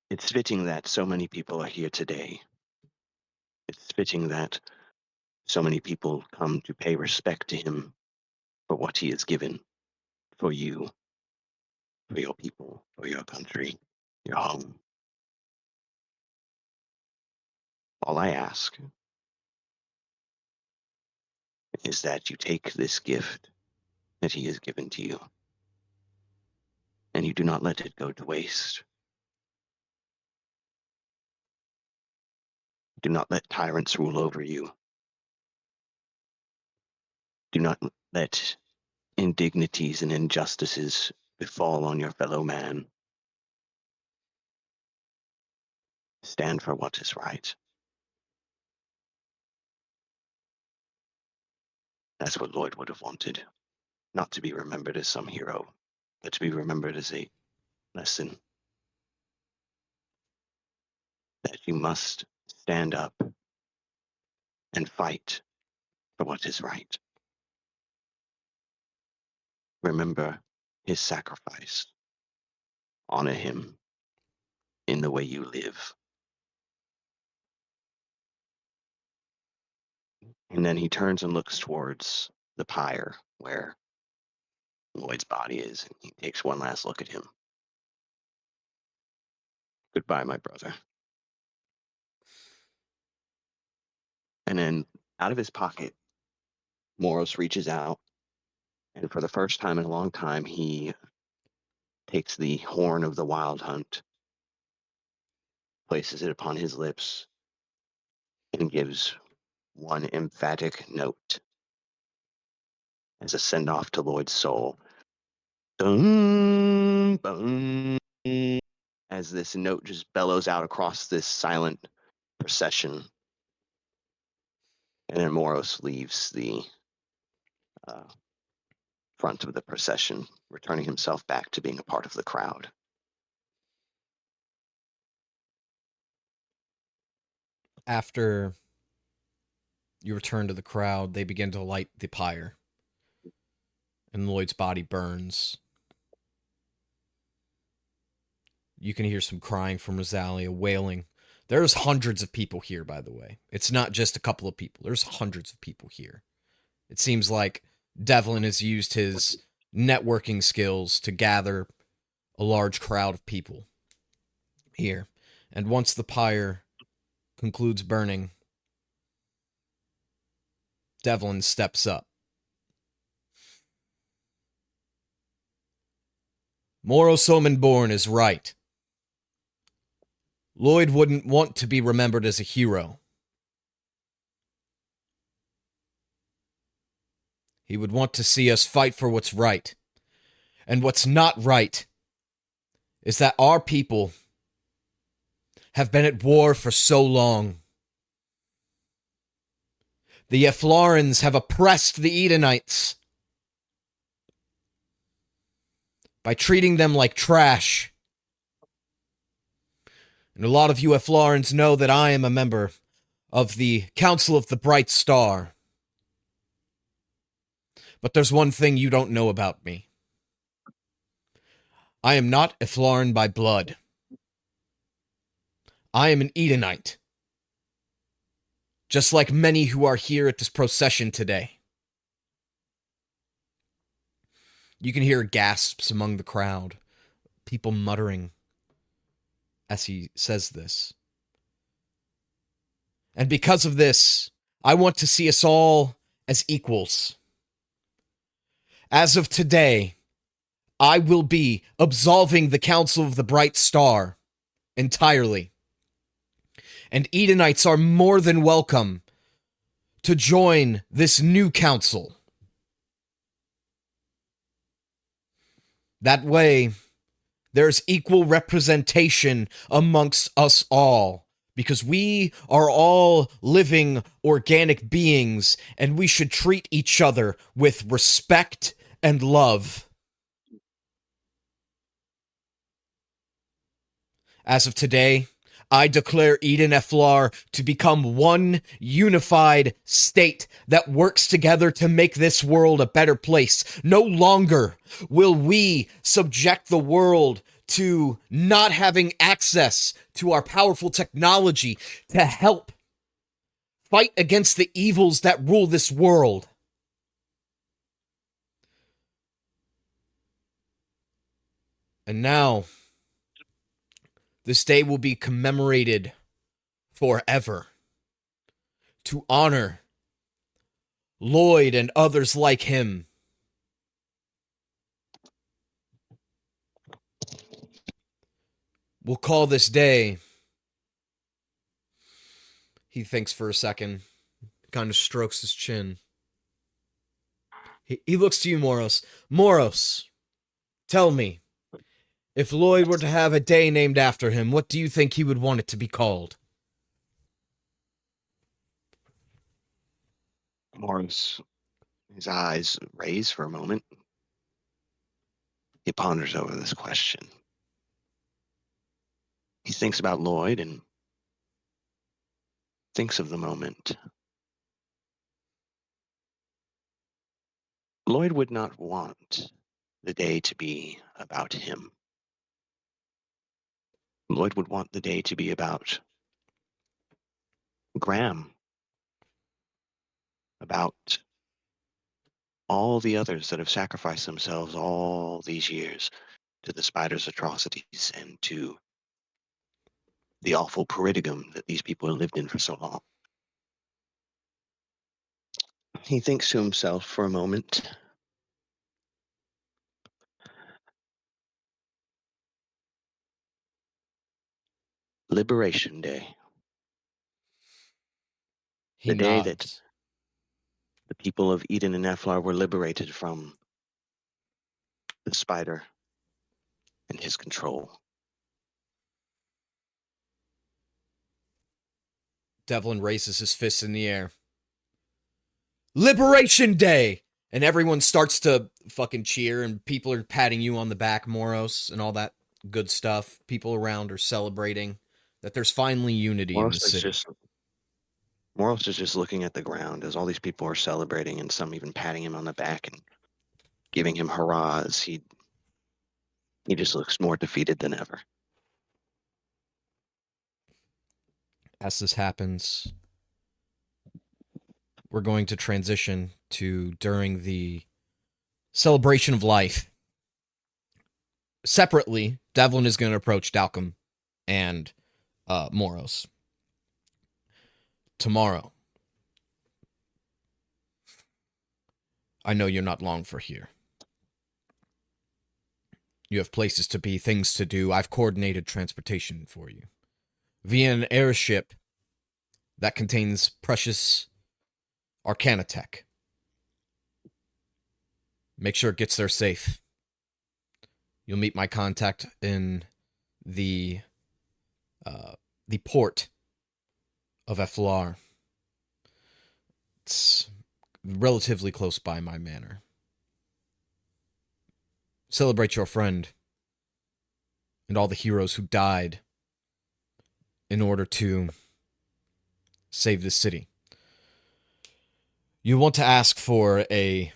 It's fitting that so many people are here today. It's fitting that so many people come to pay respect to him for what he has given for you, for your people, for your country, your home. All I ask is that you take this gift that he has given to you, and you do not let it go to waste. Do not let tyrants rule over you. Do not let indignities and injustices befall on your fellow man. Stand for what is right. That's what Loyd would have wanted. Not to be remembered as some hero, but to be remembered as a lesson that you must stand up and fight for what is right. Remember his sacrifice. Honor him in the way you live. And then he turns and looks towards the pyre where Loyd's body is, and he takes one last look at him. Goodbye, my brother. And then out of his pocket, Moros reaches out, and for the first time in a long time, he takes the horn of the wild hunt, places it upon his lips, and gives one emphatic note as a send-off to Loyd's soul. Dun, dun, as this note just bellows out across this silent procession. And then Moros leaves the front of the procession, returning himself back to being a part of the crowd. After you return to the crowd, they begin to light the pyre, and Loyd's body burns. You can hear some crying from Rosalia, wailing. There's hundreds of people here, by the way. It's not just a couple of people. There's hundreds of people here. It seems like Devlin has used his networking skills to gather a large crowd of people here. And once the pyre concludes burning, Devlin steps up. Moros Omenborn is right. Loyd wouldn't want to be remembered as a hero. He would want to see us fight for what's right. And what's not right is that our people have been at war for so long. The Eflarans have oppressed the Edenites by treating them like trash. And a lot of you Eflarans know that I am a member of the Council of the Bright Star. But there's one thing you don't know about me. I am not Eflaran by blood. I am an Edenite. Just like many who are here at this procession today. You can hear gasps among the crowd, people muttering as he says this. And because of this, I want to see us all as equals. As of today, I will be absolving the Council of the Bright Star entirely. And Edenites are more than welcome to join this new council. That way, there's equal representation amongst us all, because we are all living organic beings, and we should treat each other with respect and love. As of today, I declare Eden-Eflar to become one unified state that works together to make this world a better place. No longer will we subject the world to not having access to our powerful technology to help fight against the evils that rule this world. And now, this day will be commemorated forever to honor Loyd and others like him. We'll call this day. He thinks for a second, kind of strokes his chin. He looks to you, Moros. Moros, tell me, if Loyd were to have a day named after him, what do you think he would want it to be called? Moros, his eyes raise for a moment. He ponders over this question. He thinks about Loyd and thinks of the moment. Loyd would not want the day to be about him. Loyd would want the day to be about Graham, about all the others that have sacrificed themselves all these years to the spider's atrocities and to the awful peridigm that these people have lived in for so long. He thinks to himself for a moment. Liberation Day. The day that the people of Eden-Eflar were liberated from the spider and his control. Devlin raises his fist in the air. Liberation Day! And everyone starts to fucking cheer, and people are patting you on the back, Moros, and all that good stuff. People around are celebrating that there's finally unity in the city. Moros is just looking at the ground as all these people are celebrating, and some even patting him on the back and giving him hurrahs. He just looks more defeated than ever. As this happens, we're going to transition to during the celebration of life. Separately, Devlin is going to approach Dalkum and Moros. Tomorrow, I know you're not long for here. You have places to be, things to do. I've coordinated transportation for you via an airship that contains precious arcana tech. Make sure it gets there safe. You'll meet my contact in the port of Eflar. It's relatively close by my manor. Celebrate your friend and all the heroes who died in order to save this city. You want to ask for a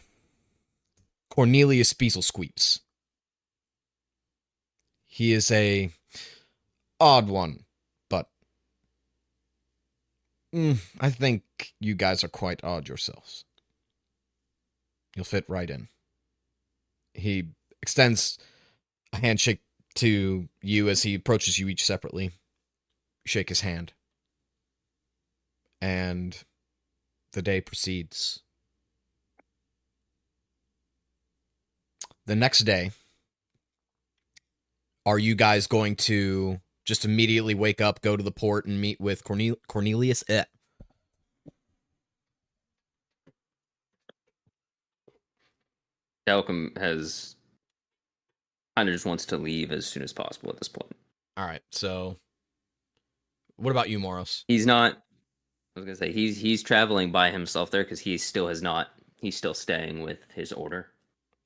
Cornelius Beezlesqueeps. He is a odd one, but I think you guys are quite odd yourselves. You'll fit right in. He extends a handshake to you as he approaches you each separately. You shake his hand. And the day proceeds. The next day, are you guys going to just immediately wake up, go to the port, and meet with Cornelius? Dalkum has kind of just wants to leave as soon as possible at this point. All right, so what about you, Moros? He's not. I was gonna say he's traveling by himself there because he still has not. He's still staying with his order.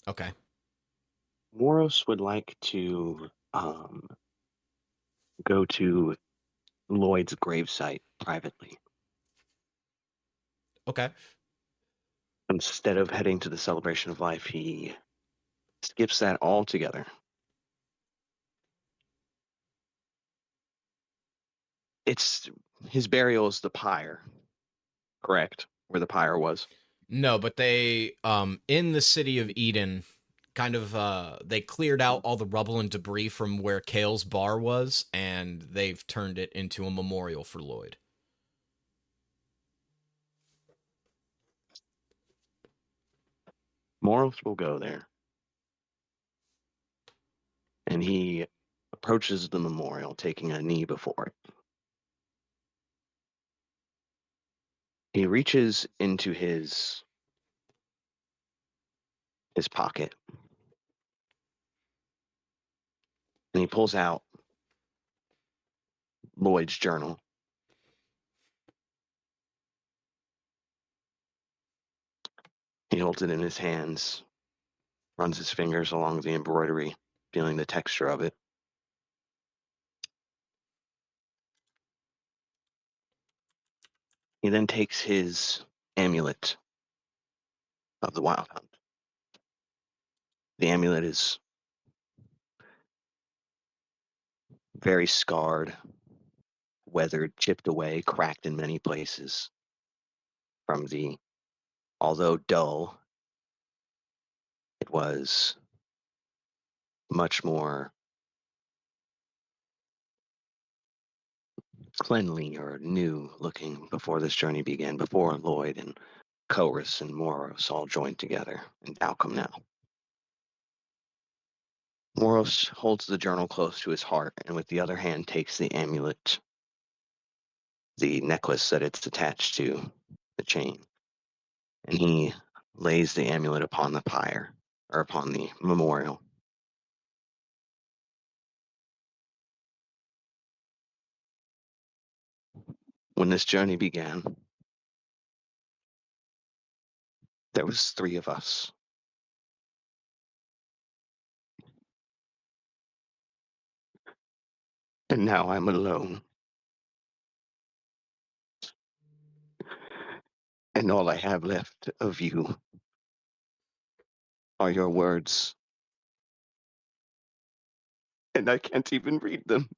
Okay. Moros would like to go to Loyd's gravesite privately. Okay. Instead of heading to the celebration of life, he skips that altogether. It's his burial is the pyre, correct? Where the pyre was. No, but they in the city of Eden, kind of they cleared out all the rubble and debris from where Kale's bar was, and they've turned it into a memorial for Loyd. Moros will go there, and he approaches the memorial, taking a knee before it. He reaches into his pocket, and he pulls out Loyd's journal. He holds it in his hands, runs his fingers along the embroidery, feeling the texture of it. He then takes his amulet of the Wild Hunt. The amulet is very scarred, weathered, chipped away, cracked in many places from the, although dull, it was much more cleanly or new looking before this journey began, before Loyd and Chorus and Moros all joined together in Dalkum now. Moros holds the journal close to his heart, and with the other hand takes the amulet, the necklace that it's attached to, the chain, and he lays the amulet upon the pyre, or upon the memorial. When this journey began, there was 3 of us. And now I'm alone. And all I have left of you are your words. And I can't even read them.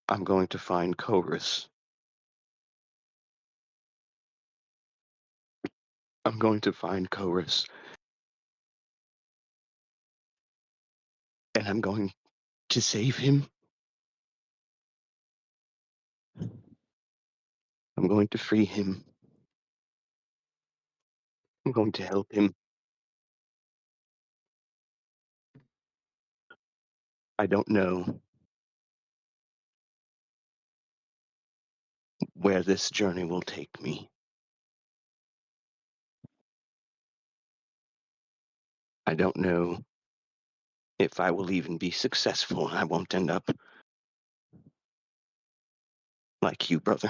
I'm going to find Chorus. I'm going to find Chorus. And I'm going to save him. I'm going to free him. I'm going to help him. I don't know where this journey will take me. I don't know if I will even be successful. I won't end up like you, brother.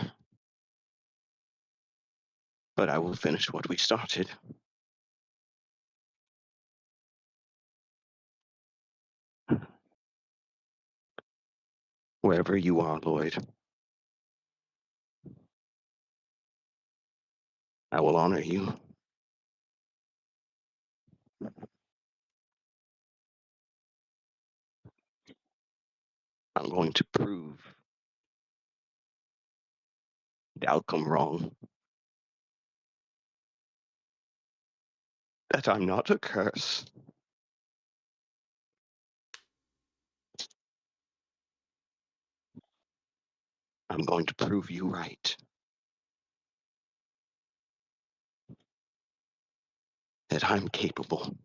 But I will finish what we started. Wherever you are, Loyd, I will honor you. I'm going to prove Dalkum wrong. That I'm not a curse. I'm going to prove you right. That I'm capable.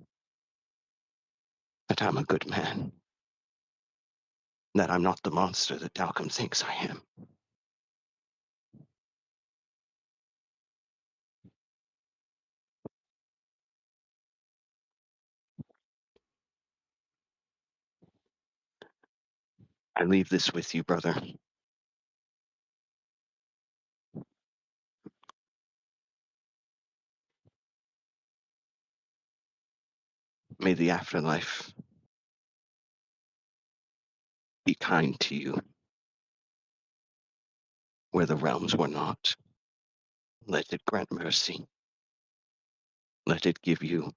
That I'm a good man. That I'm not the monster that Dalkum thinks I am. I leave this with you, brother. May the afterlife be kind to you. Where the realms were not, let it grant mercy. Let it give you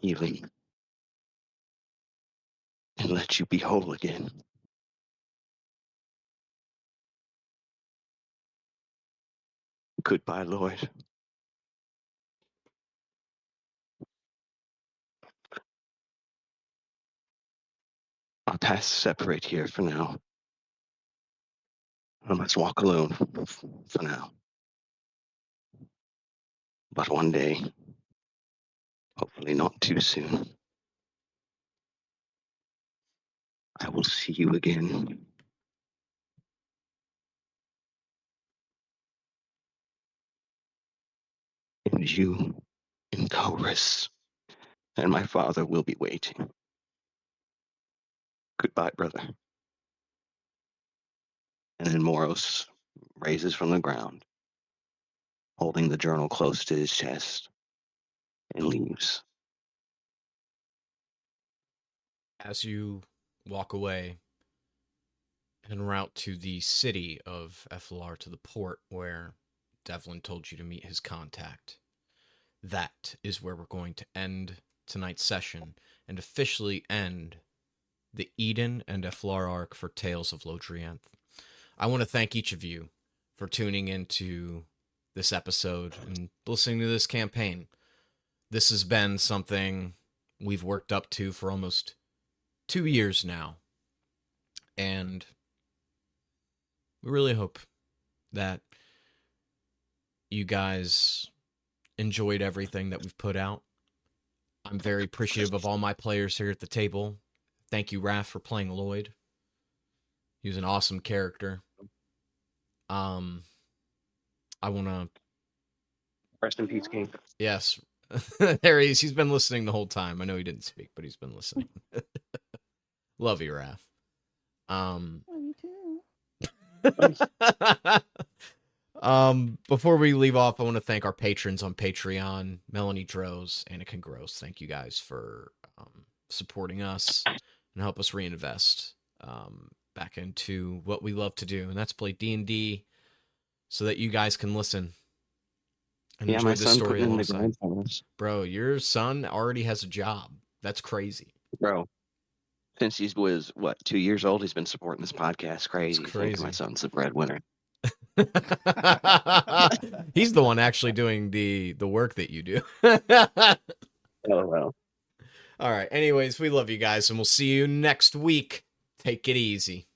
healing. And let you be whole again. Goodbye, Loyd. Our paths separate here for now. I must walk alone for now. But one day, hopefully not too soon, I will see you again. And you in Taurus. And my father will be waiting. Goodbye, brother. And then Moros raises from the ground, holding the journal close to his chest, and leaves. As you walk away en route to the city of Eden-Eflar, to the port where Devlin told you to meet his contact, that is where we're going to end tonight's session and officially end the Eden and Eflar arc for Tales of Lodrienth. I want to thank each of you for tuning into this episode and listening to this campaign. This has been something we've worked up to for almost 2 years now. And we really hope that you guys enjoyed everything that we've put out. I'm very appreciative of all my players here at the table. Thank you, Raph, for playing Loyd. He was an awesome character. I want to... Rest in peace, King. Yes. There he is. He's been listening the whole time. I know he didn't speak, but he's been listening. Love you, Raph. Love you too. Before we leave off, I want to thank our patrons on Patreon, Melanie Droz, Anakin Groce. Thank you guys for supporting us and help us reinvest back into what we love to do, and that's play D&D so that you guys can listen and enjoy the story alongside. Bro, your son already has a job. That's crazy. Bro, since he was, 2 years old, he's been supporting this podcast. Crazy. It's crazy. My son's the breadwinner. He's the one actually doing the work that you do. Oh, well. All right. Anyways, we love you guys, and we'll see you next week. Take it easy.